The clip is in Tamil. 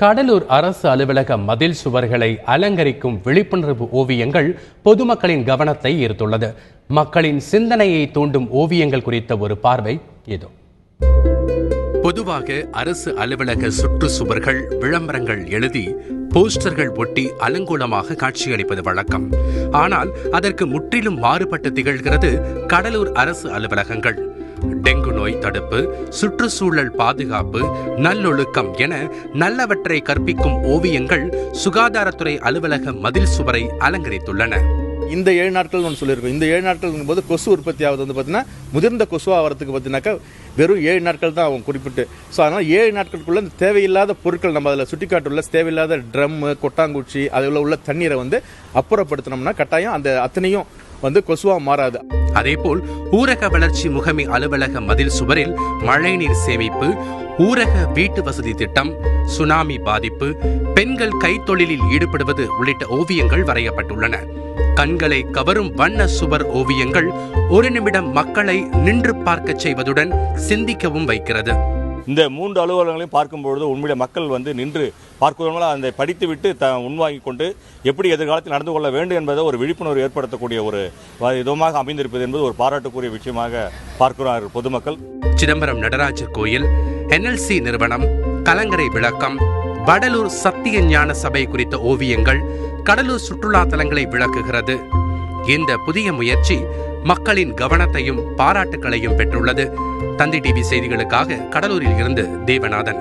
கடலூர் அரசு அலுவலக மதில் சுவர்களை அலங்கரிக்கும் விழிப்புணர்வு ஓவியங்கள் பொதுமக்களின் கவனத்தை ஈர்த்துள்ளது. மக்களின் சிந்தனையை தூண்டும் ஓவியங்கள் குறித்த ஒரு பார்வை இதோ. பொதுவாக அரசு அலுவலக சுற்றுச்சுவர்கள் விளம்பரங்கள் எழுதி போஸ்டர்கள் ஒட்டி அலங்கோலமாக காட்சியளிப்பது வழக்கம். ஆனால் அதற்கு முற்றிலும் மாறுபட்டு திகழ்கிறது கடலூர் அரசு அலுவலகங்கள். டெங்கு நோய் தடுப்பு, சுற்றுச்சூழல் பாதுகாப்பு, நல்லொழுக்கம் என நல்லவற்றை கற்பிக்கும் ஓவியங்கள் சுகாதாரத்துறை அலுவலக மதில் சுவரை அலங்கரித்துள்ளன. இந்த 7 நாட்கள் ஒன்று சொல்லியிருக்கோம். இந்த 7 நாட்கள் போது கொசு உற்பத்தி ஆகுது பார்த்தீங்கன்னா முதிர்ந்த கொசு ஆகிறதுக்கு பார்த்தீங்கன்னாக்கா வெறும் 7 நாட்கள் தான் அவங்க குறிப்பிட்டு. ஸோ அதனால 7 நாட்களுக்குள்ள தேவையில்லாத பொருட்கள் நம்ம அதில் சுட்டிக்காட்டுள்ள தேவையில்லாத ட்ரம், கொட்டாங்குச்சி, அதில் உள்ள தண்ணீரை அப்புறப்படுத்தினோம்னா கட்டாயம் அந்த அத்தனையும் கொசுவா மாறாது. அதேபோல் ஊரக வளர்ச்சி முகமை அலுவலக மதில் சுவரில் மழைநீர் சேமிப்பு, ஊரக வீட்டு வசதி திட்டம், சுனாமி பாதிப்பு, பெண்கள் கைத்தொழிலில் ஈடுபடுவது உள்ளிட்ட ஓவியங்கள் வரையப்பட்டுள்ளன. கண்களை கவரும் வண்ண சுவர் ஓவியங்கள் ஒரு நிமிடம் மக்களை நின்று பார்க்க செய்வதுடன் சிந்திக்கவும் வைக்கிறது. இந்த 3 அலுவலகங்களையும் பார்க்கும்பொழுது உண்மையிலே மக்கள் நின்று பார்க்குறவங்களும் அதை படித்துவிட்டு உள்வாங்கிக் கொண்டு எப்படி எதிர்காலத்தில் நடந்து கொள்ள வேண்டும் என்பதை ஒரு விழிப்புணர்வு ஏற்படுத்தக்கூடிய ஒரு விதமாக அமைந்திருப்பது என்பது ஒரு பாராட்டுக்குரிய விஷயமாக பார்க்கிறார் பொதுமக்கள். சிதம்பரம் நடராஜர் கோயில், NLC நிறுவனம், கலங்கரை விளக்கம், வடலூர் சத்திய ஞான சபை குறித்த ஓவியங்கள் கடலூர் சுற்றுலா தலங்களை விளக்குகிறது. இந்த புதிய முயற்சி மக்களின் கவனத்தையும் பாராட்டுகளையும் பெற்றுள்ளது. தந்தி டிவி செய்திகளுக்காக கடலூரில் இருந்து தேவநாதன்.